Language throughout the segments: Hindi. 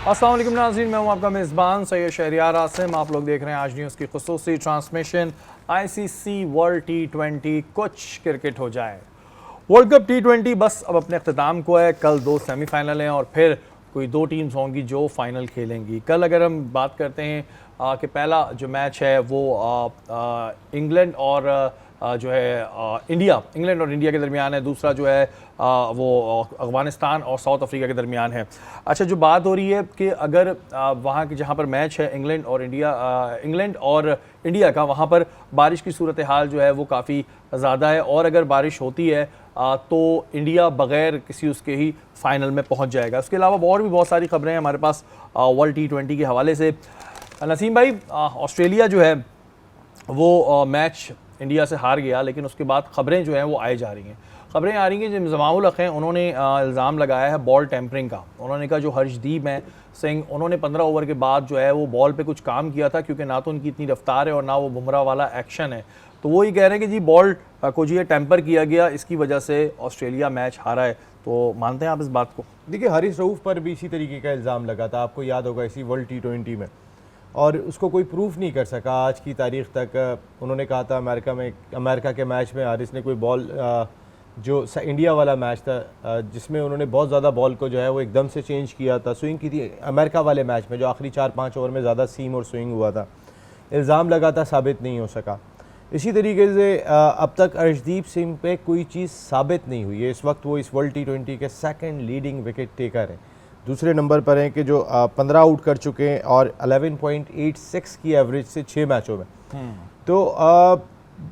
अस्सलाम वालेकुम नाज़रीन, मैं हूं आपका मेज़बान सैयद शहरियार आसिम। आप लोग देख रहे हैं आज न्यूज़ की खुसूसी ट्रांसमिशन। ICC वर्ल्ड T20 कुछ क्रिकेट हो जाए। वर्ल्ड कप T20 बस अब अपने अख्ताम को है। कल 2 सेमीफाइनल हैं और फिर कोई 2 टीम्स होंगी जो फाइनल खेलेंगी। कल अगर हम बात करते हैं कि पहला जो मैच है वो इंग्लैंड और जो है इंग्लैंड और इंडिया के दरमियान है। दूसरा जो है वो अफगानिस्तान और साउथ अफ्रीका के दरमियान है। अच्छा, जो बात हो रही है कि अगर वहाँ की जहाँ पर मैच है इंग्लैंड और इंडिया का, वहाँ पर बारिश की सूरत हाल जो है वो काफ़ी ज़्यादा है और अगर बारिश होती है तो इंडिया बग़ैर किसी उसके ही फाइनल में पहुँच जाएगा। उसके अलावा और भी बहुत सारी खबरें हैं हमारे पास वर्ल्ड T20 के हवाले से। नसीम भाई, ऑस्ट्रेलिया जो है वो मैच इंडिया से हार गया, लेकिन उसके बाद खबरें जो हैं वो आई जा रही हैं। खबरें आ रही हैं जो मिज़माउल हक़ हैं उन्होंने इल्ज़ाम लगाया है बॉल टेम्परिंग का। उन्होंने कहा जो हर्षदीप सिंह उन्होंने 15 ओवर के बाद जो है वो बॉल पे कुछ काम किया था, क्योंकि ना तो उनकी इतनी रफ्तार है और ना वो बुमराह वाला एक्शन है। तो वो ये कह रहे हैं कि जी बॉल को जी टेम्पर किया गया, इसकी वजह से ऑस्ट्रेलिया मैच हारा है। तो मानते हैं आप इस बात को? देखिए, हारिस रऊफ़ पर भी इसी तरीके का इल्ज़ाम लगा था, आपको याद होगा, इसी वर्ल्ड T20 में, और उसको कोई प्रूफ नहीं कर सका आज की तारीख़ तक। उन्होंने कहा था अमेरिका के मैच में हारिस ने कोई बॉल जो इंडिया वाला मैच था जिसमें उन्होंने बहुत ज़्यादा बॉल को जो है वो एकदम से चेंज किया था, स्विंग की थी। अमेरिका वाले मैच में जो आखिरी 4-5 ओवर में ज़्यादा सीम और स्विंग हुआ था, इल्ज़ाम लगा था, साबित नहीं हो सका। इसी तरीके से अब तक अर्शदीप सिंह पे कोई चीज़ साबित नहीं हुई है। इस वक्त वो इस वर्ल्ड T20 के सेकंड लीडिंग विकेट टेकर हैं, दूसरे नंबर पर हैं कि जो 15 आउट कर चुके हैं और 11.86 की एवरेज से 6 मैचों में। तो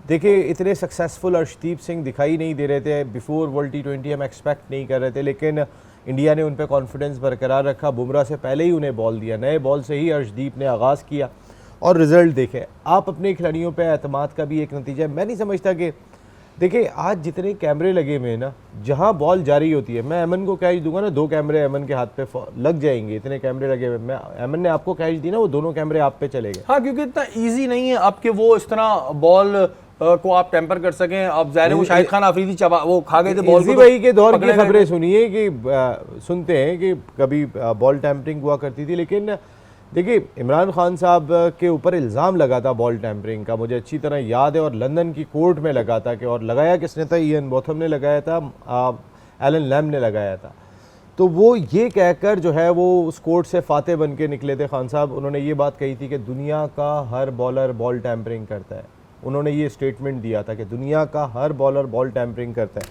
देखिए, इतने सक्सेसफुल अर्शदीप सिंह दिखाई नहीं दे रहे थे बिफोर वर्ल्ड T20, हम एक्सपेक्ट नहीं कर रहे थे, लेकिन इंडिया ने उन पर कॉन्फिडेंस बरकरार रखा। बुमराह से पहले ही उन्हें बॉल दिया, नए बॉल से ही अर्शदीप ने आगाज़ किया और रिज़ल्ट देखे। आप अपने खिलाड़ियों पर एतमाद का भी एक नतीजा है। मैं नहीं समझता कि देखिए आज जितने कैमरे लगे हुए हैं ना, जहाँ बॉल जारी होती है, मैं अमन को कैच दूंगा ना, 2 कैमरे अमन के हाथ पे लग जाएंगे, इतने कैमरे लगे हुए। मैं अमन ने आपको कैच दी ना, वो दोनों कैमरे आप पे चले गए। हाँ, क्योंकि इतना इजी नहीं है आपके वो इस तरह बॉल को आप टेम्पर कर सकें। अब ज़ाहिर है वो शाहिद खान आफरीदी वो खा गए थे बॉल को। भाई के दौर की खबरें सुनिए कि सुनते हैं कि कभी बॉल टेम्परिंग हुआ करती थी, लेकिन देखिए इमरान खान साहब के ऊपर इल्ज़ाम लगा था बॉल टेम्परिंग का, मुझे अच्छी तरह याद है, और लंदन की कोर्ट में लगा था कि, और लगाया किसने था? इयन बोथम ने लगाया था, एलन लैम ने लगाया था। तो वो ये कहकर जो है वो उस कोर्ट से फाते बन के निकले थे खान साहब। उन्होंने ये बात कही थी कि दुनिया का हर बॉलर बॉल टेम्परिंग करता है। उन्होंने ये स्टेटमेंट दिया था कि दुनिया का हर बॉलर बॉल टेम्परिंग करता है,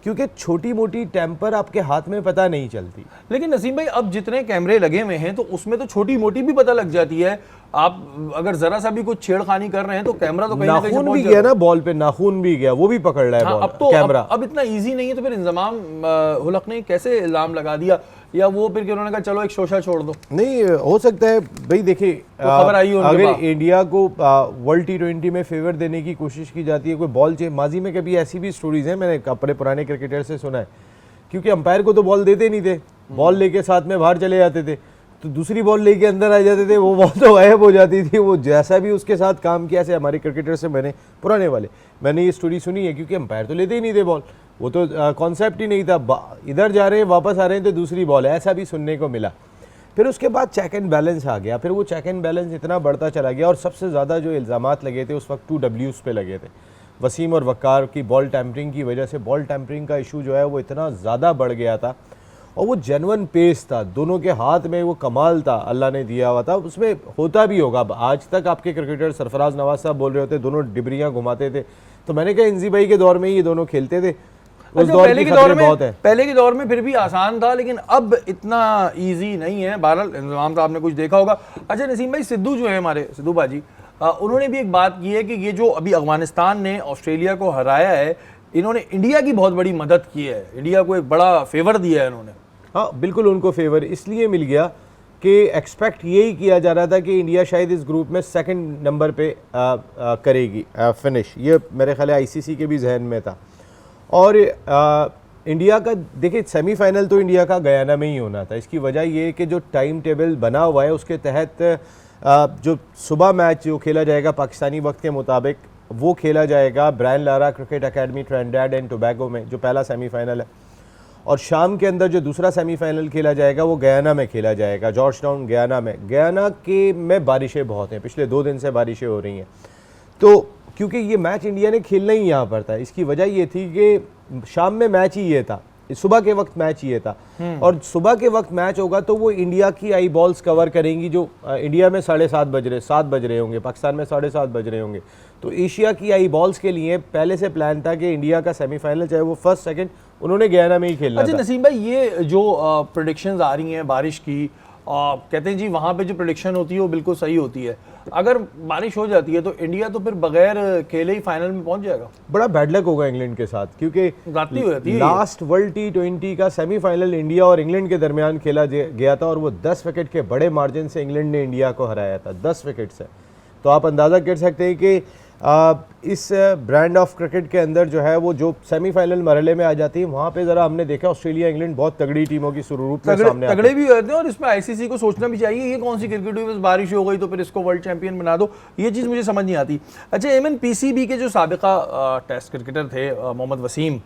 क्योंकि छोटी मोटी टेम्पर आपके हाथ में पता नहीं चलती। लेकिन नसीम भाई, अब जितने कैमरे लगे हुए हैं तो उसमें तो छोटी मोटी भी पता लग जाती है। आप अगर जरा सा भी कुछ छेड़खानी कर रहे हैं तो कैमरा तो कहीं ना कहीं नाखून भी गया ना, बॉल पे नाखून भी गया, वो भी पकड़ रहा है। हाँ, बॉल अब तो कैमरा अब इतना इजी नहीं है। तो फिर इंजमाम उल हक ने कैसे इल्जाम लगा दिया, या वो फिर कि उन्होंने कहा चलो एक शोशा छोड़ दो? नहीं हो सकता है भाई। देखिए, तो खबर आई अगर इंडिया को वर्ल्ड T20 में फेवर देने की कोशिश की जाती है, कोई बॉल चाहिए, माजी में कभी ऐसी भी स्टोरीज हैं, मैंने अपने पुराने क्रिकेटर से सुना है, क्योंकि अंपायर को तो बॉल देते नहीं थे, बॉल लेके साथ में बाहर चले जाते थे, तो दूसरी बॉल लेके अंदर आ जाते थे, वो बॉल तो गायब हो जाती थी। वो जैसा भी उसके साथ काम किया, ऐसे हमारे क्रिकेटर से पुराने वाले मैंने ये स्टोरी सुनी है, क्योंकि अंपायर तो लेते ही नहीं थे बॉल, वो तो कॉन्सेप्ट ही नहीं था, इधर जा रहे हैं वापस आ रहे हैं तो दूसरी बॉल है, ऐसा भी सुनने को मिला। फिर उसके बाद चेक एंड बैलेंस आ गया, फिर वो चेक एंड बैलेंस इतना बढ़ता चला गया, और सबसे ज़्यादा जो इल्ज़ामात लगे थे उस वक्त 2 Ws पे लगे थे, वसीम और वक़ार की बॉल टेम्परिंग की वजह से। बॉल टेम्परिंग का इशू जो है वो इतना ज़्यादा बढ़ गया था, और वो जेन्युइन पेस था, दोनों के हाथ में वो कमाल था, अल्लाह ने दिया हुआ था। उसमें होता भी होगा, आज तक आपके क्रिकेटर सरफराज नवाज साहब बोल रहे होते, दोनों डिबरियाँ घुमाते थे। तो मैंने कहा इंजी भाई के दौर में ये दोनों खेलते थे, उस दौर की खतरे बहुत है। पहले के दौर में फिर भी आसान था, लेकिन अब इतना इजी नहीं है। बहरहाल इंतजाम साहब ने कुछ देखा होगा। अच्छा नसीम भाई, सिद्धू जो है हमारे सिद्धू बाजी, उन्होंने भी एक बात की है कि ये जो अभी अफगानिस्तान ने ऑस्ट्रेलिया को हराया है, इन्होंने इंडिया की बहुत बड़ी मदद की है, इंडिया को एक बड़ा फेवर दिया है इन्होंने। हाँ बिल्कुल, उनको फेवर इसलिए मिल गया कि एक्सपेक्ट यही किया जा रहा था कि इंडिया शायद इस ग्रुप में सेकंड नंबर पे करेगी फिनिश, ये मेरे ख्याल ICC के भी जहन में था। और इंडिया का देखिए सेमीफाइनल तो इंडिया का गयाना में ही होना था। इसकी वजह ये कि जो टाइम टेबल बना हुआ है उसके तहत जो सुबह मैच जो खेला जाएगा पाकिस्तानी वक्त के मुताबिक, वो खेला जाएगा Brian Lara cricket academy Trinidad and Tobago में, जो पहला सेमीफाइनल है। और शाम के अंदर जो दूसरा सेमीफाइनल खेला जाएगा वो गयाना में खेला जाएगा, जॉर्ज टाउन गयाना में। गयाना के में बारिशें बहुत हैं, पिछले 2 दिन से बारिशें हो रही हैं। तो क्योंकि ये मैच इंडिया ने खेलना ही यहाँ पर था, इसकी वजह ये थी कि शाम में मैच ही ये था, सुबह के वक्त मैच ये था। और सुबह के वक्त मैच होगा तो वो इंडिया की आई बॉल्स कवर करेंगी, जो इंडिया में 7:30 बज रहे होंगे, पाकिस्तान में 7:30 बज रहे होंगे। तो एशिया की आई बॉल्स के लिए पहले से प्लान था कि इंडिया का सेमीफाइनल चाहे वो फर्स्ट सेकंड उन्होंने गयाना में ही खेलना था। नसीम भाई, ये जो प्रेडिक्शंस आ रही हैं बारिश की, कहते हैं जी वहाँ पे जो प्रेडिक्शन होती है वो बिल्कुल सही होती है। अगर बारिश हो जाती है तो इंडिया तो फिर बगैर खेले ही फाइनल में पहुंच जाएगा। बड़ा बैड लक होगा इंग्लैंड के साथ, क्योंकि जाती हो जाती है। लास्ट वर्ल्ड T20 का सेमीफाइनल इंडिया और इंग्लैंड के दरमियान खेला गया था और वो 10 विकेट के बड़े मार्जिन से इंग्लैंड ने इंडिया को हराया था, 10 विकेट से। तो आप अंदाज़ा कर सकते हैं कि इस ब्रांड ऑफ क्रिकेट के अंदर जो है वो जो सेमीफाइनल मरहले में आ जाती है, वहाँ पे ज़रा हमने देखा ऑस्ट्रेलिया इंग्लैंड बहुत तगड़ी टीमों की रूप में सामने तगड़े भी होते हैं। और इसमें आईसीसी को सोचना भी चाहिए, ये कौन सी क्रिकेट हुई, बस बारिश हो गई तो फिर इसको वर्ल्ड चैंपियन बना दो, ये चीज़ मुझे समझ नहीं आती। अच्छा, एमएन पीसीबी के जो साबिका टेस्ट क्रिकेटर थे मोहम्मद वसीम,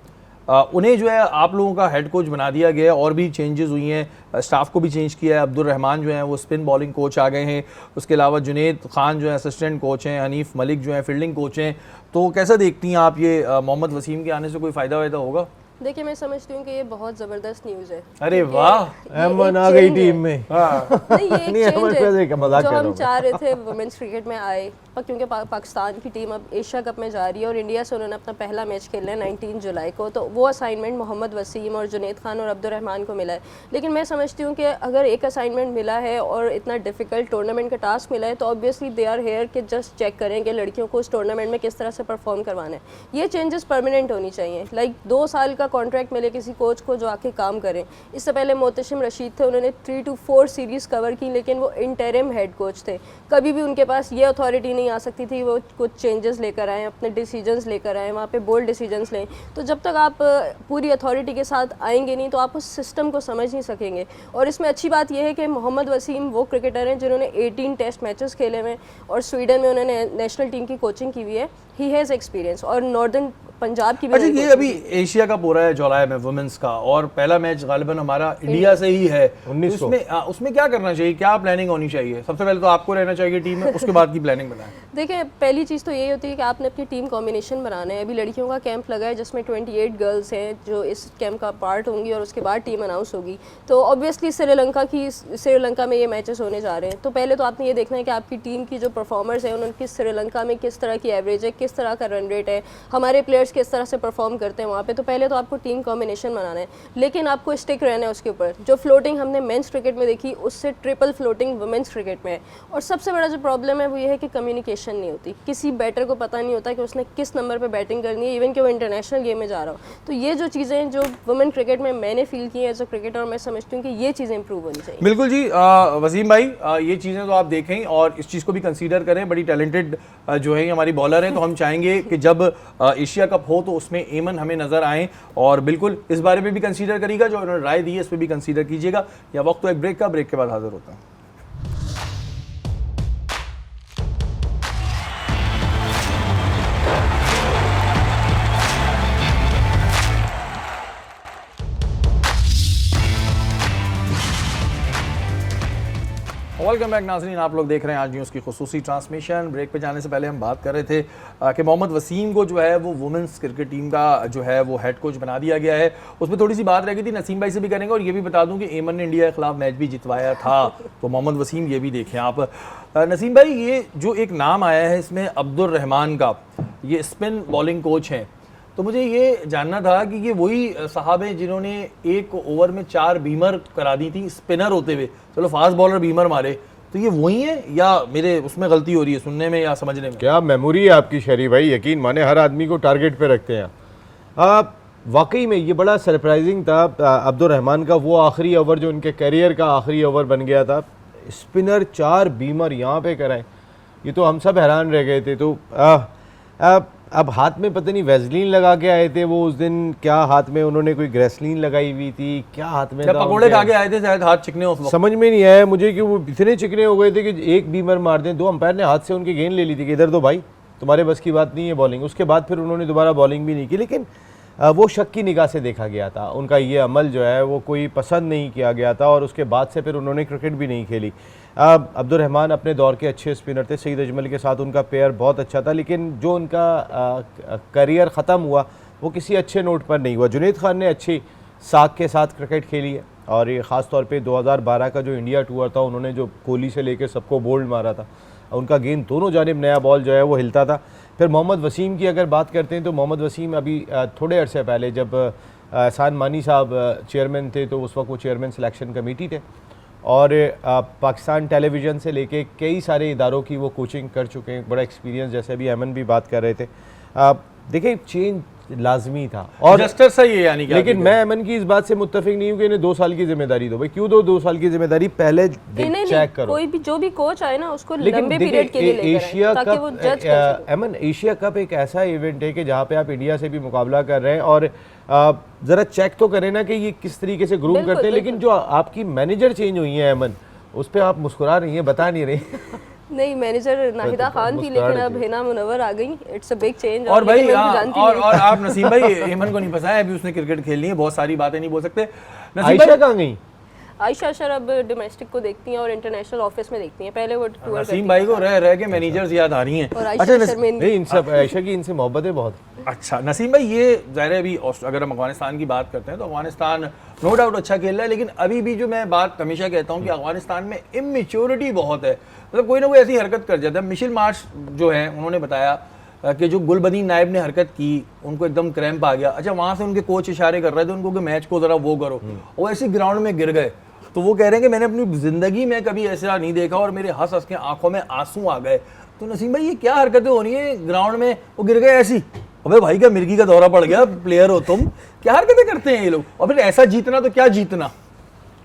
उन्हें जो है आप लोगों का हेड कोच बना दिया गया। और भी चेंजेस हुई हैं, स्टाफ को भी चेंज किया है। अब्दुल रहमान जो हैं वो स्पिन बॉलिंग कोच आ गए हैं। उसके अलावा जुनैद खान जो है असिस्टेंट कोच हैं, हनीफ मलिक जो है फील्डिंग कोच हैं। तो कैसा देखती हैं आप, ये मोहम्मद वसीम के आने से कोई फ़ायदा वायदा होगा? देखिए, मैं समझती हूँ कि ये बहुत ज़बरदस्त न्यूज़ है। अरे वाह, अमन आ गई टीम में। नहीं, ये एक चेंज है मजाक जो कर रहा हम हूं। चाह रहे थे वुमेन्स क्रिकेट में आए, क्योंकि पाकिस्तान की टीम अब एशिया कप में जा रही है और इंडिया से उन्होंने अपना पहला मैच खेलना है 19 जुलाई को। तो वो असाइनमेंट मोहम्मद वसीम और जुनैद खान और अब्दुल रहमान को मिला है। लेकिन मैं समझती हूँ कि अगर एक असाइनमेंट मिला है और इतना डिफिकल्ट टूर्नामेंट का टास्क मिला है तो ऑब्वियसली दे आर हेयर कि जस्ट चेक करें कि लड़कियों को उस टूर्नामेंट में किस तरह से परफॉर्म करवाना है। ये चेंजेस परमानेंट होनी चाहिए। लाइक 2 साल का कॉन्ट्रैक्ट मिले किसी कोच को जो आके काम करें। इससे पहले मोहतशिम रशीद थे, उन्होंने 3 to 4 सीरीज़ कवर की, लेकिन वो इंटरिम हेड कोच थे। कभी भी उनके पास ये अथॉरिटी नहीं आ सकती थी वो कुछ चेंजेस लेकर आएँ, अपने डिसीजंस लेकर आएँ, वहाँ पे बोल्ड डिसीजंस लें। तो जब तक आप पूरी अथॉरिटी के साथ आएंगे नहीं तो आप उस सिस्टम को समझ नहीं सकेंगे। और इसमें अच्छी बात यह है कि मोहम्मद वसीम वो क्रिकेटर हैं जिन्होंने 18 टेस्ट मैचेस खेले हुए और स्वीडन में उन्होंने नेशनल टीम की कोचिंग की हुई है। ही हैज़ एक्सपीरियंस और नॉर्दर्न पंजाब की भी। अच्छा, ये अभी एशिया कप हो रहा है जुलाई में वुमेन्स का, और पहला मैच गालिबन हमारा इंडिया से ही है। 19 को। उसमें क्या करना चाहिए, क्या प्लानिंग होनी चाहिए? सबसे पहले तो आपको रहना चाहिए टीम में, उसके बाद की प्लानिंग बनाएं। देखिए, पहली चीज़ तो यही होती है कि आपने अपनी टीम कॉम्बिनेशन बनाना है। अभी लड़कियों का कैंप लगा है जिसमें 28 गर्ल्स हैं जो इस कैंप का पार्ट होंगी और उसके बाद टीम अनाउंस होगी। तो ऑब्वियसली श्रीलंका में ये मैचेस होने जा रहे हैं। तो पहले तो आपने ये देखना है कि आपकी टीम की जो परफॉर्मर्स हैं उनकी श्रीलंका में किस तरह की एवरेज है, किस तरह का रन रेट है, हमारे प्लेयर्स किस तरह से परफॉर्म करते हैं वहाँ पे। तो पहले तो आपको टीम कॉम्बिनेशन बनाना है, लेकिन आपको स्टिक रहना है उसके ऊपर। जो फ्लोटिंग हमने मेंस क्रिकेट में देखी उससे ट्रिपल फ्लोटिंग वुमेन्स क्रिकेट में है। और सबसे बड़ा जो प्रॉब्लम है वो ये है कि कम्युनिकेशन नहीं होती। किसी बैटर को पता नहीं होता कि उसने किस नंबर पर बैटिंग करनी है, इवन कि वो इंटरनेशनल गेम में जा रहा हो। तो ये जो चीज़ें हैं जो वुमेन क्रिकेट में मैंने फील की है एज अ क्रिकेटर, और मैं समझती हूँ कि ये चीज़ें इंप्रूव होनी चाहिए। बिल्कुल जी। वसीम भाई, ये चीज़ें तो आप देखें और इस चीज़ को भी कंसीडर करें। बड़ी टैलेंटेड जो है हमारी बॉलर हैं, तो हम चाहेंगे कि जब एशिया कप हो तो उसमें एमन हमें नजर आए। और बिल्कुल इस बारे में भी कंसीडर करिएगा, जो उन्होंने राय दी है इस पर भी कंसीडर कीजिएगा। या वक्त तो एक ब्रेक का, ब्रेक के बाद हाजिर होता है। वेलकम बैक नाज़रीन, आप लोग देख रहे हैं आज न्यूज़ की खुसूसी ट्रांसमिशन। ब्रेक पे जाने से पहले हम बात कर रहे थे कि मोहम्मद वसीम को जो है वो वुमेंस क्रिकेट टीम का जो है वो हेड कोच बना दिया गया है। उसमें थोड़ी सी बात रह गई थी, नसीम भाई से भी करेंगे। और ये भी बता दूं कि एमन ने इंडिया के खिलाफ मैच भी जितवाया था, तो मोहम्मद वसीम ये भी देखें आप। नसीम भाई, ये जो एक नाम आया है इसमें अब्दुल रहमान का, ये स्पिन बॉलिंग कोच हैं, तो मुझे ये जानना था कि ये वही साहब हैं जिन्होंने एक ओवर में 4 बीमर करा दी थी स्पिनर होते हुए। चलो फास्ट बॉलर बीमर मारे, तो ये वही है या मेरे उसमें गलती हो रही है सुनने में या समझने में? क्या मेमोरी है आपकी शरीफ भाई, यकीन माने हर आदमी को टारगेट पे रखते हैं आप। वाकई में ये बड़ा सरप्राइजिंग था। अब्दुल रहमान का वो आखिरी ओवर जो उनके करियर का आखिरी ओवर बन गया था, स्पिनर 4 बीमर यहाँ पे कराए, ये तो हम सब हैरान रह गए थे। तो अब हाथ में पता नहीं वेजलीन लगा के आए थे वो उस दिन, क्या हाथ में उन्होंने कोई ग्रेसलीन लगाई हुई थी, क्या हाथ में पकौड़े खा के आए थे शायद, हाथ चिकने हो, समझ में नहीं आया मुझे कि वो इतने चिकने हो गए थे कि एक बीमर मार दें। 2 अंपायर ने हाथ से उनकी गेंद ले ली थी कि इधर दो भाई, तुम्हारे बस की बात नहीं है बॉलिंग। उसके बाद फिर उन्होंने दोबारा बॉलिंग भी नहीं की। लेकिन वो शक की निगाह से देखा गया था। उनका ये अमल जो है वो कोई पसंद नहीं किया गया था और उसके बाद से फिर उन्होंने क्रिकेट भी नहीं खेली। अब्दुल रहमान अपने दौर के अच्छे स्पिनर थे, सईद अजमल के साथ उनका पेयर बहुत अच्छा था, लेकिन जो उनका करियर ख़त्म हुआ वो किसी अच्छे नोट पर नहीं हुआ। जुनैद खान ने अच्छी साख के साथ क्रिकेट खेली है और ये ख़ास तौर पे 2012 का जो इंडिया टूर था, उन्होंने जो कोहली से लेकर सबको बोल्ड मारा था, उनका गेंद दोनों जानिब नया बॉल जो है वो हिलता था। फिर मोहम्मद वसीम की अगर बात करते हैं तो मोहम्मद वसीम अभी थोड़े अरसे पहले जब एहसान मानी साहब चेयरमैन थे तो उस वक्त वो चेयरमैन सिलेक्शन कमेटी थे और पाकिस्तान टेलीविज़न से लेके कई सारे इदारों की वो कोचिंग कर चुके हैं, बड़ा एक्सपीरियंस, जैसे अभी अमन भी बात कर रहे थे। देखिए चेंज लाजमी था और जस्टर सही है यानी कि, लेकिन मैं अमन की इस बात से मुत्तफिक नहीं हूँ कि इन्हें 2 साल की जिम्मेदारी दो। भाई क्यों दो 2 साल की जिम्मेदारी, पहले चेक करो। कोई भी जो भी कोच आए ना उसको लेकिन लंबे पीरियड के लिए लेकर एशिया ताकि वो जज कर सके। अमन एशिया कप एक ऐसा इवेंट है कि जहाँ पे आप इंडिया से भी मुकाबला कर रहे हैं और ज़रा चेक तो करें ना कि ये किस तरीके से ग्रूम करते हैं। लेकिन जो आपकी मैनेजर चेंज हुई है अमन, उस पर आप मुस्कुरा रही हैं, बता नहीं रही। नहीं, मैनेजर नाहिदा खान थी लेकिन अब हिना मुनव्वर आ गई। It's a big change. और भाई और आप नसीम भाई हेमन को नहीं फंसा है, अभी उसने क्रिकेट खेलनी है, बहुत सारी बातें नहीं बोल सकते। आयशा कहाँ गई? आयशा अशर अब डोमेस्टिक को देखती हैं और इंटरनेशनल ऑफिस में देखती हैं, पहले वो टूर नसीम भाई को रह रह के मैनेजर्स याद आ रही हैं। और आयशा अशर में आयशा की इनसे मोहब्बतें बहुत। अच्छा नसीम भाई, ये ज़ाहिर है अभी अगर हम अफगानिस्तान की बात करते हैं तो अफगानिस्तान नो डाउट अच्छा खेल रहा है, लेकिन अभी भी जो मैं बात हमेशा कहता हूँ कि अफगानिस्तान में इमेच्योरिटी बहुत है, मतलब कोई ना कोई ऐसी हरकत कर जाता है। मिशेल मार्श जो है उन्होंने बताया कि जो गुलबदीन नायब ने हरकत की उनको एकदम क्रैम्प आ गया। अच्छा वहाँ से उनके कोच इशारे कर रहे थे उनको कि मैच को ज़रा वो करो, वो ऐसे ग्राउंड में गिर गए। तो वो कह रहे हैं कि मैंने अपनी ज़िंदगी में कभी ऐसा नहीं देखा और मेरे हंस हंस के आंखों में आंसू आ गए। तो नसीम भाई ये क्या हरकतें हो रही है ग्राउंड में, वो गिर गए ऐसी, अबे भाई क्या मिर्गी का दौरा पड़ गया, प्लेयर हो तुम, क्या हरकतें करते हैं ये लोग। और फिर ऐसा जीतना तो क्या जीतना।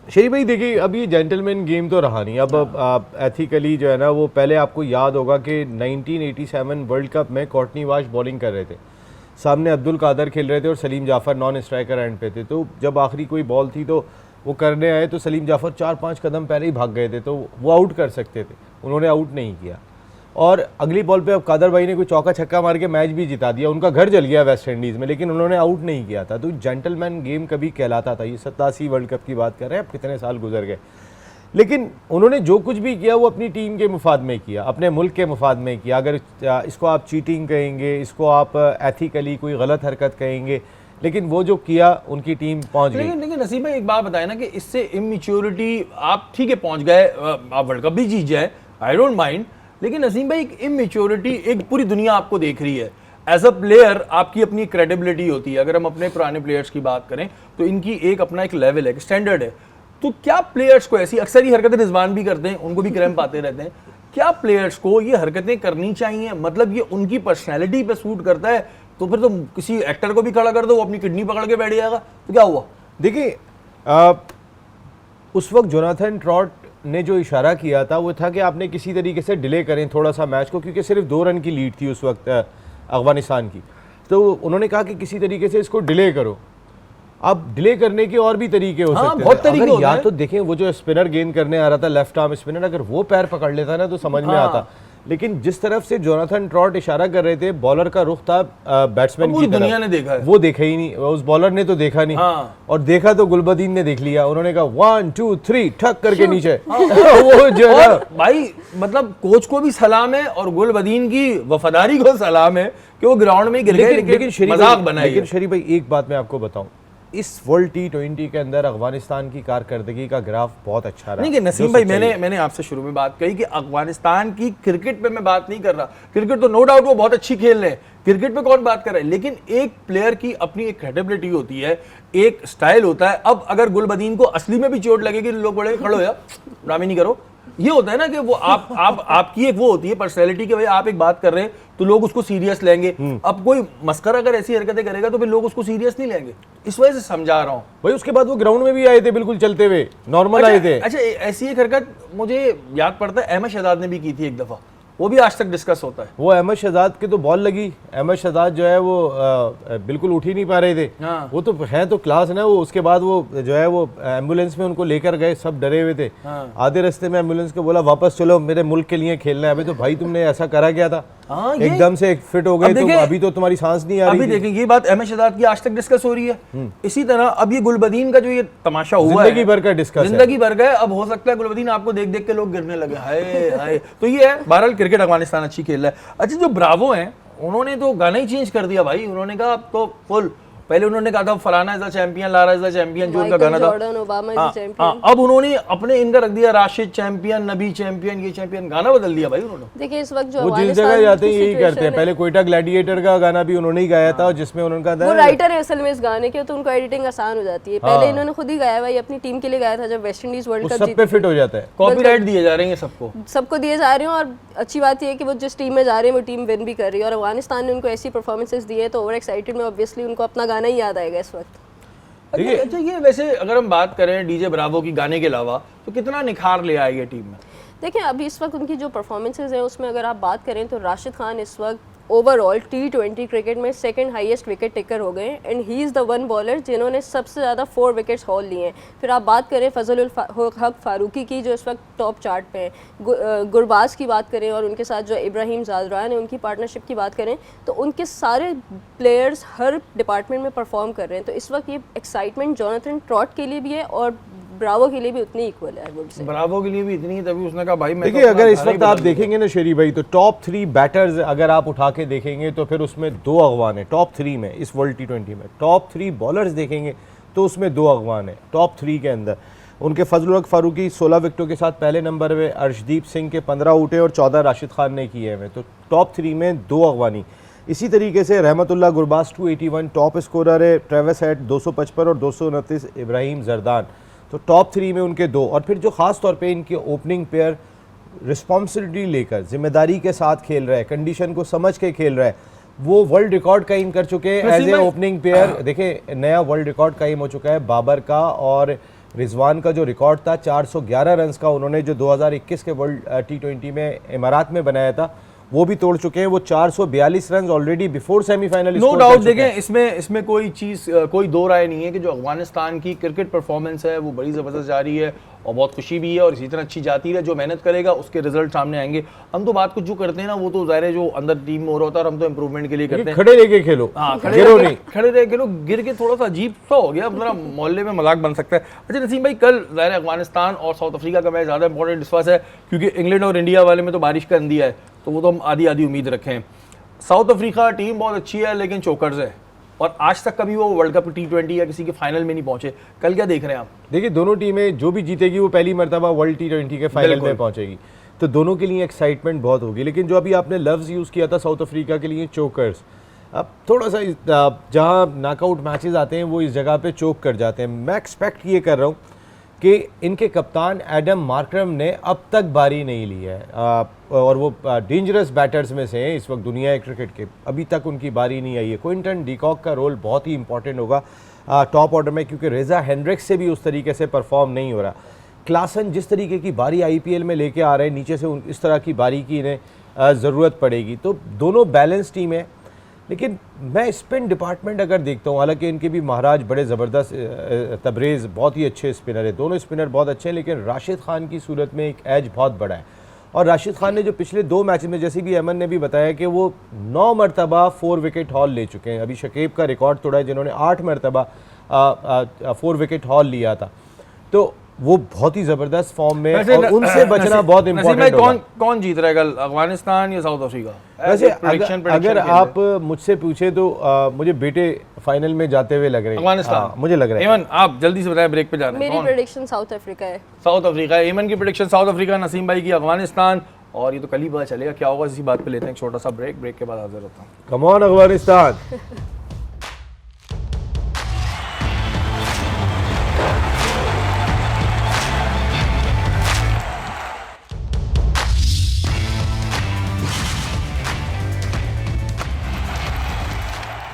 शरीफ भाई देखिए अब ये जेंटलमैन गेम तो रहा नहीं। अब एथिकली जो है ना, वो पहले आपको याद होगा कि 1987 वर्ल्ड कप में कॉर्टनी वाश बॉलिंग कर रहे थे, सामने अब्दुल कादर खेल रहे थे और Salim Jafar non striker end पे थे। तो जब आखिरी कोई बॉल थी तो वो करने आए तो सलीम जाफ़र 4-5 कदम पहले ही भाग गए थे, तो वो आउट कर सकते थे, उन्होंने आउट नहीं किया। और अगली बॉल पे अब कादर भाई ने कोई चौका छक्का मार के मैच भी जिता दिया, उनका घर जल गया वेस्ट इंडीज़ में, लेकिन उन्होंने आउट नहीं किया था। तो जेंटलमैन गेम कभी कहलाता था। ये 87 वर्ल्ड कप की बात कर रहे हैं, अब कितने साल गुजर गए, लेकिन उन्होंने जो कुछ भी किया वो अपनी टीम के मुफाद में किया, अपने मुल्क के मुफाद में किया। अगर इसको आप चीटिंग कहेंगे, इसको आप एथिकली कोई गलत हरकत कहेंगे, लेकिन वो जो किया उनकी टीम पहुंच गई। लेकिन नसीम भाई एक बात बताए ना कि इससे इमेच्योरिटी, आप ठीक है पहुंच गए, आप वर्ल्ड कप भी जीत जाए, आई डोंट माइंड, लेकिन नसीम भाई एक इमेच्योरिटी, एक पूरी दुनिया आपको देख रही है। एज अ प्लेयर आपकी अपनी क्रेडिबिलिटी होती है। अगर हम अपने पुराने प्लेयर्स की बात करें तो इनकी एक अपना एक लेवल है, एक स्टैंडर्ड है। तो क्या प्लेयर्स को ऐसी, अक्सर ही हरकतें रिजवान भी करते हैं, उनको भी क्रैम्प आते रहते हैं, क्या प्लेयर्स को ये हरकतें करनी चाहिए? मतलब ये उनकी पर्सनैलिटी पे सूट करता है तो फिर तो किसी एक्टर को भी खड़ा कर दो, वो अपनी किडनी पकड़ के बैठ जाएगा, तो क्या हुआ? देखिए उस वक्त जोनाथन ट्रॉट ने जो इशारा किया था वो था कि आपने किसी तरीके से डिले करें थोड़ा सा मैच को, क्योंकि सिर्फ 2 रन की लीड थी उस वक्त अफगानिस्तान की। तो उन्होंने कहा कि किसी तरीके से इसको डिले करो। अब डिले करने के और भी तरीके हो सकते हैं, बहुत तरीके होते या हैं। तो देखें वो जो स्पिनर गेंद करने आ रहा था, लेफ्ट आर्म स्पिनर, अगर वो पैर पकड़ लेता ना तो समझ में आता। लेकिन जिस तरफ से जोनाथन ट्रॉट इशारा कर रहे थे, बॉलर का रुख था बैट्समैन की तरफ, दुनिया ने देखा है, वो देखा ही नहीं, उस बॉलर ने तो देखा नहीं। और देखा तो गुलबदीन ने देख लिया, उन्होंने कहा 1 2 3 ठक करके नीचे। वो जो है भाई मतलब कोच को भी सलाम है और गुलबदीन की वफादारी को सलाम है कि वो ग्राउंड में गिर गए, लेकिन मजाक बनाई। लेकिन शरीफ भाई एक बात मैं आपको बताऊं, इस वर्ल्ड T20 के अंदर अफगानिस्तान की कारकर्दगी का ग्राफ बहुत अच्छा रहा। नहीं नसीम भाई, मैंने आपसे शुरू में बात कही कि अफगानिस्तान की क्रिकेट पे मैं बात नहीं कर रहा, क्रिकेट तो नो डाउट वो बहुत अच्छी खेल रहे हैं, क्रिकेट पे कौन बात कर रहा है, लेकिन एक प्लेयर की अपनी एक क्रेडिबिलिटी होती है, एक स्टाइल होता है। अब अगर गुलबदीन को असली में भी चोट लगेगी, लोग बोले खड़ो हो यार, ड्रामे नहीं करो, ये होता है ना कि वो आपकी एक वो होती है पर्सनैलिटी के, भाई आप एक बात कर रहे हैं तो लोग उसको सीरियस लेंगे। अब कोई मस्करा अगर ऐसी हरकतें करेगा तो फिर लोग उसको सीरियस नहीं लेंगे, इस वजह से समझा रहा हूँ भाई। उसके बाद वो ग्राउंड में भी आए थे बिल्कुल चलते हुए, नॉर्मल आए थे। अच्छा ऐसी एक हरकत मुझे याद पड़ता है अहमद शहजाद ने भी की थी एक दफा, वो भी आज तक डिस्कस होता है। वो अहमद शहजाद के तो बॉल लगी, अहमद शहजाद जो है वो बिल्कुल उठ ही नहीं पा रहे थे। वो तो है तो क्लास ना, वो उसके बाद वो जो है वो एम्बुलेंस में उनको लेकर गए, सब डरे हुए थे। आधे रास्ते में एम्बुलेंस को बोला वापस चलो, मेरे मुल्क के लिए खेलना है। अभी तो भाई तुमने ऐसा करा क्या था? हाँ, ये- एकदम से फिट हो गए अब तो देखें- अभी तो तुम्हारी सांस नहीं आ रही अभी थी। देखें ये बात अहमद शहजाद की आज तक डिस्कस हो रही है। इसी तरह अब ये गुलबदीन का जो ये तमाशा हुआ है, जिंदगी भर का डिस्कस है। जिंदगी भर गए। अब हो सकता है गुलबदीन आपको देख देख के लोग गिरने लगे, हाय हाय। तो ये है, बहरहाल क्रिकेट अफगानिस्तान अच्छी खेल रहा है। अच्छा, जो ब्रावो हैं उन्होंने तो गाना ही चेंज कर दिया भाई। उन्होंने कहा अब तो फुल, पहले उन्होंने कहा था फलाना is the champion, Lara is the champion, जो उनका गाना था। Jordan, Obama is the champion. अब उन्होंने अपने इनका रख दिया राशिद चैंपियन, नबी चैंपियन, ये चैंपियन, गाना बदल दिया भाई उन्होंने। देखिए इस वक्त जो वो जिस अफगानिस्तान जगह जाते हैं की यही करते हैं। situation है, पहले कोयटा ग्लैडिएटर का गाना भी उन्होंने ही गाया था, जिसमें उन्होंने कहा वो था राइटर है असल में इस गाने के, तो उनको एडिटिंग आसान हो जाती है। पहले इन्होंने खुद ही गाया भाई, अपनी टीम के लिए गाया था जब वेस्ट इंडीज वर्ल्ड वो कप सब पे फिट हो जाता है। कॉपीराइट दिए जा रहे हैं सबको। सबको दिए जा रहे हैं। और अच्छी बात यह है कि वो जिस टीम में जा रहे हैं वो टीम विन भी कर रही है। और अफगानिस्तान ने उनको ऐसी परफॉर्मेंसेस दी है तो ओवर एक्साइटेड में ऑब्वियसली उनको अपना गाना ही याद आएगा इस वक्त। अच्छा, ये वैसे अगर हम बात करें डीजे ब्रावो की गाने के अलावा तो कितना निखार ले आई है टीम में? देखिए अभी इस वक्त उनकी जो परफॉर्मेंसेज हैं उसमें अगर आप बात करें तो राशिद खान इस वक्त ओवरऑल T20 क्रिकेट में सेकंड हाईएस्ट विकेट टेकर हो गए and he is the one bowler जिन्होंने सबसे ज़्यादा 4 विकेट्स हॉल लिए हैं। फिर आप बात करें फजल हक फारूकी की जो इस वक्त टॉप चार्ट पे हैं, गुरबाज की बात करें और उनके साथ जो इब्राहिम ज़ादरान है उनकी पार्टनरशिप की बात करें तो उनके सारे प्लेयर्स हर डिपार्टमेंट में परफॉर्म कर रहे हैं। तो इस वक्त ये एक्साइटमेंट जोनाथन ट्रॉट के लिए भी है और ब्रावो के लिए भी उतनी इक्वल है। आई वुड से ब्रावो के लिए भी इतनी, तभी उसने कहा भाई मैं देखिए तो अगर अपना इस घर ही वक्त आप बदल दूंगा। देखेंगे ना शेरी भाई, तो टॉप 3 बैटर्स अगर आप उठा के देखेंगे तो फिर उसमें 2 अगवान है टॉप 3 में इस वर्ल्ड T20 में। टॉप 3 बॉलर्स देखेंगे तो उसमें 2 अगवान है टॉप 3 के अंदर। उनके फजल हक फारूकी 16 विकेटों के साथ पहले नंबर पे, अर्शदीप सिंह के 15 आउट है और 14 राशिद खान ने किए हैं। तो टॉप 3 में 2 अगवानी। इसी तरीके से रहमतुल्लाह गुरबाज 281 टॉप स्कोरर है, ट्रेविस हेड 255 और 229 इब्राहिम जरदान। तो टॉप 3 में उनके 2। और फिर जो ख़ास तौर पे इनके ओपनिंग पेयर रिस्पॉन्सिबिलिटी लेकर जिम्मेदारी के साथ खेल रहा है, कंडीशन को समझ के खेल रहा है, वो वर्ल्ड रिकॉर्ड कायम कर चुके हैं एज ए ओपनिंग पेयर। देखिए नया वर्ल्ड रिकॉर्ड कायम हो चुका है बाबर का और रिजवान का जो रिकॉर्ड था 411 रन्स का, उन्होंने जो 2021 के वर्ल्ड T20 में इमारात में बनाया था वो भी तोड़ चुके हैं। वो 442 run already before semifinal no doubt. देखें इसमें कोई चीज़, कोई दो राय नहीं है कि जो अफगानिस्तान की क्रिकेट परफॉर्मेंस है वो बड़ी ज़बरदस्त जा रही है और बहुत खुशी भी है और इसी तरह अच्छी जाती है। जो मेहनत करेगा उसके रिजल्ट सामने आएंगे। हम तो बात कुछ जो करते हैं ना वो तो ज़ाहिर है जो अंदर टीम में हो रहा होता है और हम तो इम्प्रूवमेंट के लिए करते हैं। खड़े रह के खेलो, हाँ, गिरो नहीं। खड़े रह के लोग गिर के थोड़ा सा अजीब सा हो गया, अपना मोहल्ले में मजाक बन सकता है। अच्छा नसीम भाई, कल ज़ाहिर है अफगानिस्तान और साउथ अफ्रीका का मैच ज़्यादा इंपॉर्टेंट इस वजह है क्योंकि इंग्लैंड और इंडिया वाले में तो बारिश का अंदिया है, तो वो तो हम आधी आधी उम्मीद रखें। साउथ अफ्रीका टीम बहुत अच्छी है लेकिन चोकर्स है और आज तक कभी वो वर्ल्ड कप T20 या किसी के फाइनल में नहीं पहुंचे। कल क्या देख रहे हैं आप? देखिए दोनों टीमें जो भी जीतेगी वो पहली मरतबा वर्ल्ड T20 के फाइनल में पहुंचेगी, तो दोनों के लिए एक्साइटमेंट बहुत होगी। लेकिन जो अभी आपने लफ्ज़ यूज़ किया था साउथ अफ्रीका के लिए चोकर्स, अब थोड़ा सा जहां नॉकआउट मैचेस आते हैं वो इस जगह पे चोक कर जाते हैं। मैं एक्सपेक्ट ये कर रहा हूँ कि इनके कप्तान एडम मार्करम ने अब तक बारी नहीं ली है और वो डेंजरस बैटर्स में से हैं इस वक्त दुनिया क्रिकेट के, अभी तक उनकी बारी नहीं आई है। क्विंटन डिकॉक का रोल बहुत ही इंपॉर्टेंट होगा टॉप ऑर्डर में क्योंकि रेजा हेंड्रिक्स से भी उस तरीके से परफॉर्म नहीं हो रहा। क्लासन जिस तरीके की बारी IPL में लेके आ रहे हैं नीचे से इस तरह की बारी की इन्हें ज़रूरत पड़ेगी। तो दोनों बैलेंस टीम है। लेकिन मैं स्पिन डिपार्टमेंट अगर देखता हूँ, हालांकि इनके भी महाराज बड़े ज़बरदस्त, तबरेज़ बहुत ही अच्छे स्पिनर है, दोनों स्पिनर बहुत अच्छे हैं, लेकिन राशिद खान की सूरत में एक एज बहुत बड़ा है। और राशिद खान ने जो पिछले 2 मैच में, जैसे भी अमन ने भी बताया कि वो 9 मरतबा 4 विकेट हॉल ले चुके हैं। अभी शकीब का रिकॉर्ड तोड़ा है जिन्होंने 8 मरतबा 4 विकेट हॉल लिया था। तो वो बहुत ही ज़बरदस्त फॉर्म में और उनसे बचना बहुत इंपॉर्टेंट होगा। कौन जीत रहा है कल, अफगानिस्तान या साउथ अफ्रीका? वैसे अगर आप मुझसे पूछे तो मुझे बेटे फाइनल में जाते हुए लग रहे हैं। अफगानिस्तान मुझे लग रहा है। एमन आप जल्दी से बताएं, ब्रेक पे जा रहे हैं। मेरी प्रेडिक्शन साउथ अफ्रीका है। साउथ अफ्रीका है। एमन की प्रेडिक्शन साउथ अफ्रीका, नसीम भाई की अफगानिस्तान। और ये तो कल ही पता चलेगा क्या होगा। इसी बात पे लेते हैं एक छोटा सा ब्रेक, ब्रेक के बाद हाजिर होता हूँ। Come on Afghanistan.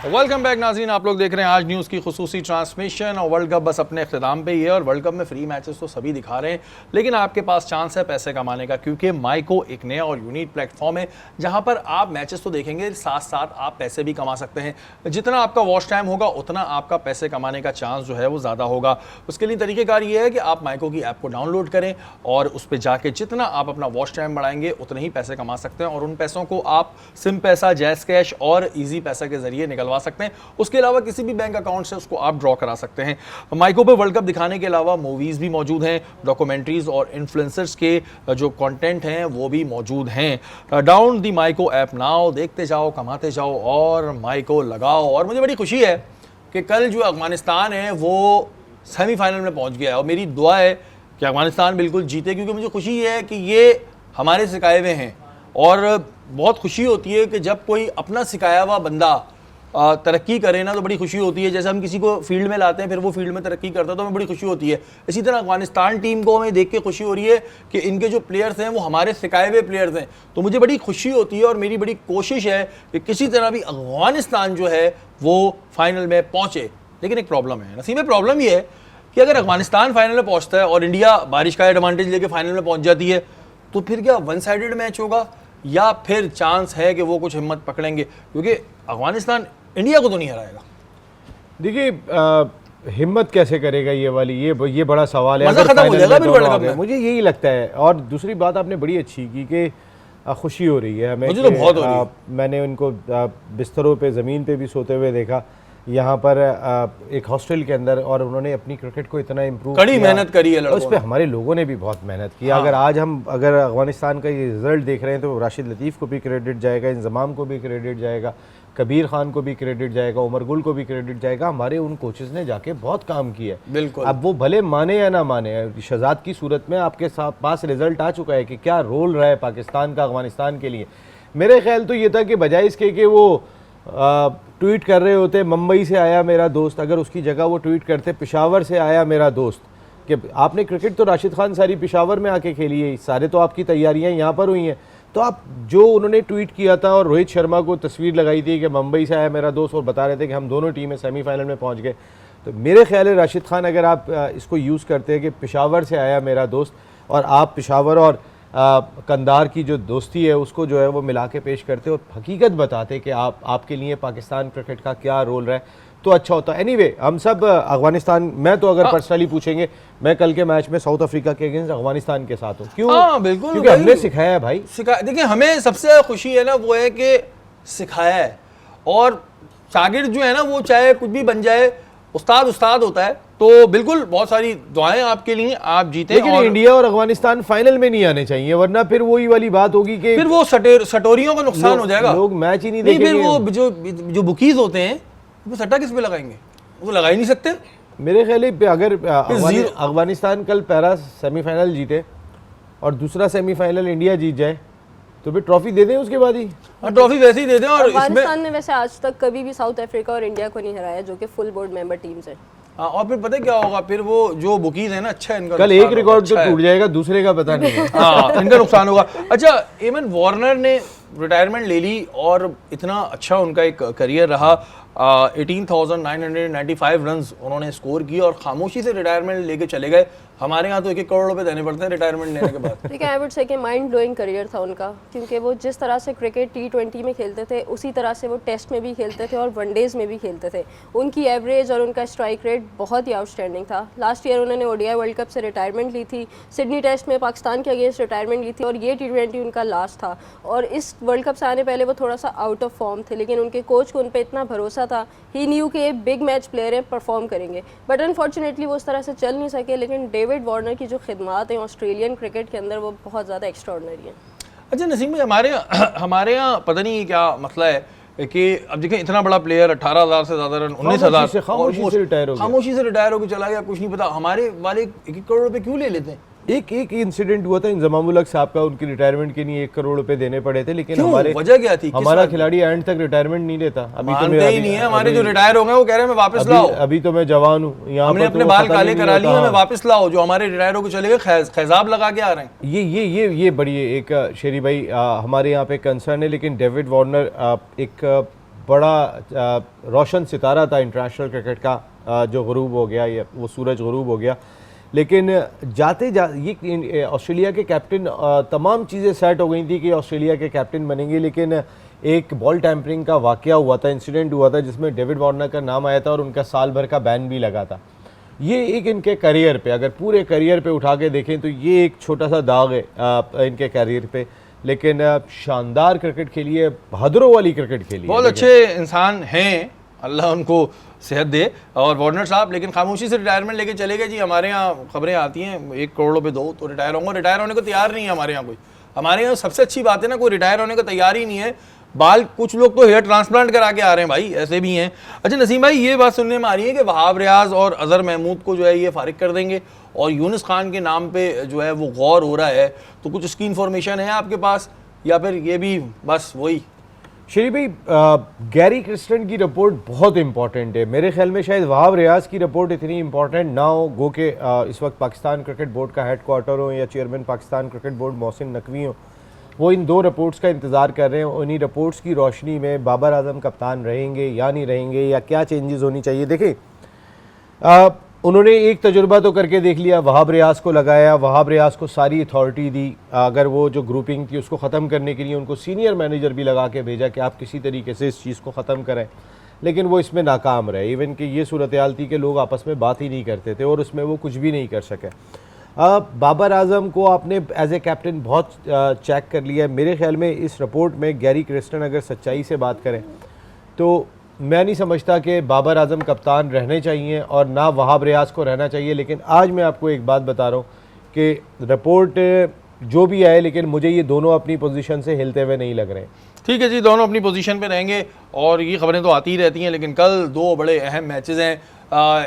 Welcome back नाज़रीन, आप लोग देख रहे हैं आज न्यूज़ की खुसूसी ट्रांसमिशन। और वर्ल्ड कप बस अपने अख्ताम पे ही है और वर्ल्ड कप में फ्री मैचेस तो सभी दिखा रहे हैं, लेकिन आपके पास चांस है पैसे कमाने का, क्योंकि माइको एक नया और यूनिक प्लेटफॉर्म है जहां पर आप मैचेस तो देखेंगे, साथ साथ आप पैसे भी कमा सकते हैं। जितना आपका वॉच टाइम होगा उतना आपका पैसे कमाने का चांस जो है वो ज़्यादा होगा। उसके लिए तरीक़ेकार ये है कि आप माइको की ऐप को डाउनलोड करें और उस पर जाके जितना आप अपना वॉच टाइम बढ़ाएंगे उतने ही पैसे कमा सकते हैं, और उन पैसों को आप सिम पैसा, जैज़ कैश और ईजी पैसा के जरिए निकलवा सकते हैं। उसके अलावा किसी भी बैंक अकाउंट से उसको आप ड्रॉ करा सकते हैं। माइको पे वर्ल्ड कप दिखाने के अलावा मूवीज भी मौजूद हैं, डॉक्यूमेंट्रीज और इन्फ्लुएंसर्स के जो कंटेंट हैं वो भी मौजूद हैं। Down the Miko app now, देखते जाओ, कमाते जाओ और माइको लगाओ। और मुझे बड़ी खुशी है कि कल जो अफगानिस्तान है वो सेमीफाइनल में पहुंच गया है, और मेरी दुआ है कि अफगानिस्तान बिल्कुल जीते, क्योंकि मुझे खुशी है कि ये हमारे सिखाए हुए हैं। और बहुत खुशी होती है कि जब कोई अपना सिखाया हुआ बंदा तरक्की करे ना, तो बड़ी खुशी होती है। जैसे हम किसी को फील्ड में लाते हैं, फिर वो फील्ड में तरक्की करता है, तो हमें बड़ी खुशी होती है। इसी तरह अफगानिस्तान टीम को हमें देख के खुशी हो रही है कि इनके जो प्लेयर्स हैं वो हमारे सिखाए हुए प्लेयर्स हैं, तो मुझे बड़ी खुशी होती है। और मेरी बड़ी कोशिश है कि किसी तरह भी अफगानिस्तान जो है वो फाइनल में पहुँचे। लेकिन एक प्रॉब्लम है नसीब में, प्रॉब्लम ये है कि अगर अफगानिस्तान फाइनल में पहुँचता है और इंडिया बारिश का एडवांटेज लेके फाइनल में पहुँच जाती है, तो फिर क्या वन साइडेड मैच होगा, या फिर चांस है कि वो कुछ हिम्मत पकड़ेंगे? क्योंकि अफगानिस्तान इंडिया को तो नहीं हराएगा। देखिए हिम्मत कैसे करेगा ये वाली, ये बड़ा सवाल है। मजा खत्म हो जाएगा फिर वर्ल्ड कप में, मुझे यही लगता है। और दूसरी बात आपने बड़ी अच्छी की कि खुशी हो रही है हमें, मुझे तो बहुत हो रही है। मैंने उनको बिस्तरों पे ज़मीन पे भी सोते हुए देखा यहाँ पर एक हॉस्टल के अंदर, और उन्होंने अपनी क्रिकेट को इतना इम्प्रूव कड़ी मेहनत करी है लड़कों उस पर हमारे लोगों ने भी बहुत मेहनत की। अगर आज हम अफगानिस्तान का ये रिजल्ट देख रहे हैं तो राशिद लतीफ़ को भी क्रेडिट जाएगा, इंजमाम को भी क्रेडिट जाएगा, कबीर खान को भी क्रेडिट जाएगा, उमर गुल को भी क्रेडिट जाएगा। हमारे उन कोचेस ने जाके बहुत काम किया है। बिल्कुल। अब वो भले माने या ना माने, शहजाद की सूरत में आपके पास रिजल्ट आ चुका है कि क्या रोल रहा है पाकिस्तान का अफगानिस्तान के लिए। मेरे ख्याल तो ये था कि बजाय इसके कि वो ट्वीट कर रहे होते मुंबई से आया मेरा दोस्त, अगर उसकी जगह वो ट्वीट करते पेशावर से आया मेरा दोस्त, कि आपने क्रिकेट तो राशिद खान सारी पेशावर में आके खेली है, सारे तो आपकी तैयारियां यहाँ पर हुई हैं, तो आप जो उन्होंने ट्वीट किया था और रोहित शर्मा को तस्वीर लगाई थी कि मुंबई से आया मेरा दोस्त और बता रहे थे कि हम दोनों टीमें सेमीफाइनल में पहुँच गए, तो मेरे ख्याल है राशिद खान अगर आप इसको यूज़ करते हैं कि पेशावर से आया मेरा दोस्त, और आप पेशावर और कंधार की जो दोस्ती है उसको जो है वो मिला के पेश करते और हकीकत बताते कि आपके लिए पाकिस्तान क्रिकेट का क्या रोल रहा है, तो अच्छा होता। एनीवे हम सब अफगानिस्तान, मैं तो अगर पर्सनली पूछेंगे, मैं कल के मैच में साउथ अफ्रीका के अगेंस्ट अफगानिस्तान के साथ हूँ। क्यों? बिल्कुल, क्योंकि हमने सिखाया है भाई। देखिए हमें सबसे खुशी है ना वो है कि सिखाया है, और शागिर्द जो है ना वो चाहे कुछ भी बन जाए, उस्ताद उस्ताद होता है। तो बिल्कुल बहुत सारी दुआएं आपके लिए, आप जीते। लेकिन और इंडिया और अफगानिस्तान फाइनल में नहीं आने चाहिए, वरना फिर वही वाली बात होगी कि फिर वो सटोरियों का नुकसान हो जाएगा, लोग मैच ही नहीं देखेंगे। देखेंगे। फिर वो जो बुकीज होते हैं वो सट्टा किस पे लगाएंगे? वो लगा ही नहीं सकते। मेरे ख्याल है अगर अफगानिस्तान कल पहला सेमीफाइनल जीते और दूसरा सेमीफाइनल इंडिया जीत जाए तो फिर ट्रॉफी दे दें उसके बाद ही। ट्रॉफी वैसे ही दे दें। और अफगानिस्तान ने वैसे आज तक कभी भी साउथ अफ्रीका और इंडिया को नहीं हराया, जो कि फुल बोर्ड मेंबर टीम्स है। और फिर पता है क्या होगा, फिर वो जो बुकीज है ना, अच्छा इनका कल एक रिकॉर्ड तो टूट जाएगा, दूसरे का पता नहीं है। हाँ, इनका नुकसान होगा। अच्छा, एमन वार्नर ने रिटायरमेंट ले ली और इतना अच्छा उनका एक करियर रहा, 18,995 रन उन्होंने स्कोर किए और खामोशी से रिटायरमेंट लेके चले गए। हमारे यहाँ तो 1-1 करोड़ रुपए देने पड़ते हैं रिटायरमेंट लेने के बाद। देखिए आई वुड से कि माइंड ब्लोइंग करियर था उनका, क्योंकि वो जिस तरह से क्रिकेट T20 में खेलते थे उसी तरह से वो टेस्ट में भी खेलते थे और वनडेज़ में भी खेलते थे। उनकी एवरेज और उनका स्ट्राइक रेट बहुत ही आउटस्टैंडिंग था। लास्ट ईयर उन्होंने ODI वर्ल्ड कप से रिटायरमेंट ली थी, सिडनी टेस्ट में पाकिस्तान के अगेंस्ट रिटायरमेंट ली थी, और ये T20 उनका लास्ट था। और इस वर्ल्ड कप से आने पहले वो थोड़ा सा आउट ऑफ फॉर्म थे, लेकिन उनके कोच को उन पर इतना भरोसा था, ही न्यू कि बिग मैच प्लेयर हैं, परफॉर्म करेंगे। बट अनफॉर्चुनेटली वो उस तरह से चल नहीं सके। लेकिन डेविड वार्नर की जो खिदमात हैं ऑस्ट्रेलियन क्रिकेट के अंदर वो बहुत ज़्यादा एक्स्ट्राऑर्डिनरी हैं। अच्छा नसीम भाई, हमारे यहाँ पता नहीं क्या मसला है कि अब देखें इतना बड़ा प्लेयर 18,000 से ज़्यादा रन, 19,000 खामोशी से रिटायर हो गया चला गया, कुछ नहीं पता। हमारे वाले 1-1 करोड़ रुपए क्यों ले लेते हैं? एक इंसिडेंट हुआ था इंजमामुल हक साहब का, उनकी रिटायरमेंट के लिए 1 करोड़ रुपए देने पड़े थे, लेकिन हमारे वजह क्या थी? हमारा खिलाड़ी एंड तक रिटायरमेंट नहीं लेता। अभी तो ही नहीं है। हमारे जो रिटायर हो गए वो कह रहे हैं मैं वापस लाओ, अभी तो मैं जवान हूँ, यहाँ हमने अपने बाल काले करा लिए, हमें वापस लाओ। जो हमारे रिटायर होकर चले गए खैजाब लगा के आ रहे हैं। ये बड़ी एक शेरी भाई हमारे यहाँ पे कंसर्न है। लेकिन डेविड वार्नर एक बड़ा रोशन सितारा था इंटरनेशनल क्रिकेट का, जो गुरूब हो गया, ये वो सूरज गुरूब हो गया। लेकिन ये ऑस्ट्रेलिया के कैप्टन, तमाम चीज़ें सेट हो गई थी कि ऑस्ट्रेलिया के कैप्टन बनेंगे, लेकिन एक बॉल टैंपरिंग का वाकया हुआ था, इंसिडेंट हुआ था, जिसमें डेविड वार्नर का नाम आया था और उनका साल भर का बैन भी लगा था। ये एक इनके करियर पे, अगर पूरे करियर पे उठा के देखें तो ये एक छोटा सा दाग है इनके करियर पे, लेकिन शानदार क्रिकेट खेली है, बहादुरों वाली क्रिकेट खेली है। बहुत अच्छे इंसान हैं, अल्लाह उनको सेहत दे। और वार्नर साहब लेकिन खामोशी से रिटायरमेंट लेके चले गए जी। हमारे यहाँ खबरें आती हैं 1 करोड़ रुपए दो तो रिटायर होंगे, रिटायर होने को तैयार नहीं है हमारे यहाँ कोई। हमारे यहाँ सबसे अच्छी बात है ना, कोई रिटायर होने को तैयार ही नहीं है। बाल कुछ लोग तो हेयर ट्रांसप्लांट करा के आ रहे हैं भाई, ऐसे भी हैं। अच्छा नसीम भाई, ये बात सुनने में आ रही है कि वहाब रियाज और अजहर महमूद को जो है ये फारिग कर देंगे और यूनुस खान के नाम पे जो है वो गौर हो रहा है, तो कुछ उसकी इन्फॉर्मेशन है आपके पास या फिर ये भी बस वही? शरीफ भाई, गैरी क्रिस्टन की रिपोर्ट बहुत इंपॉर्टेंट है। मेरे ख्याल में शायद वहाब रियाज की रिपोर्ट इतनी इंपॉर्टेंट ना हो, गो के इस वक्त पाकिस्तान क्रिकेट बोर्ड का हेड क्वार्टर हो या chairman Pakistan cricket board Mohsin Naqvi हो, वो इन 2 रिपोर्ट्स का इंतज़ार कर रहे हैं। उन्हीं रिपोर्ट्स की रोशनी में बाबर आजम कप्तान रहेंगे या नहीं रहेंगे, या क्या चेंजेस होनी चाहिए। देखिए, उन्होंने एक तजुर्बा तो करके देख लिया, वहाब रियाज को लगाया, वहाब रियाज को सारी अथॉरिटी दी। अगर वो जो ग्रुपिंग थी उसको ख़त्म करने के लिए उनको सीनियर मैनेजर भी लगा के भेजा कि आप किसी तरीके से इस चीज़ को ख़त्म करें, लेकिन वो इसमें नाकाम रहे। इवन कि ये सूरत हाल थी कि लोग आपस में बात ही नहीं करते थे और उसमें वो कुछ भी नहीं कर सके। बाबर आजम को आपने एज ए कैप्टन बहुत चेक कर लिया है। मेरे ख्याल में इस रिपोर्ट में गैरी क्रिस्टन अगर सच्चाई से बात करें तो मैं नहीं समझता कि बाबर आजम कप्तान रहने चाहिए और ना वहाब रियाज को रहना चाहिए। लेकिन आज मैं आपको एक बात बता रहा हूँ कि रिपोर्ट जो भी आए, लेकिन मुझे ये दोनों अपनी पोजीशन से हिलते हुए नहीं लग रहे। ठीक है जी, दोनों अपनी पोजीशन पे रहेंगे और ये खबरें तो आती ही रहती हैं। लेकिन कल 2 बड़े अहम मैचेस हैं।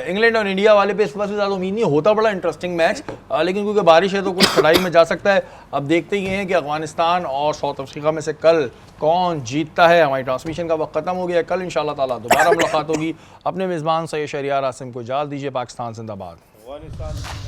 इंग्लैंड और इंडिया वाले पे इस वक्त से ज़्यादा उम्मीद नहीं होता, बड़ा इंटरेस्टिंग मैच, लेकिन क्योंकि बारिश है तो कुछ खड़ाई में जा सकता है। अब देखते ही हैं कि अफगानिस्तान और साउथ अफ्रीका में से कल कौन जीतता है। हमारी ट्रांसमिशन का वक्त खत्म हो गया। कल इंशाल्लाह ताला दोबारा मुलाकात होगी। अपने मेज़बान सैयद शहरियार आसिम को इजाज़त दीजिए। पाकिस्तान जिंदाबाद।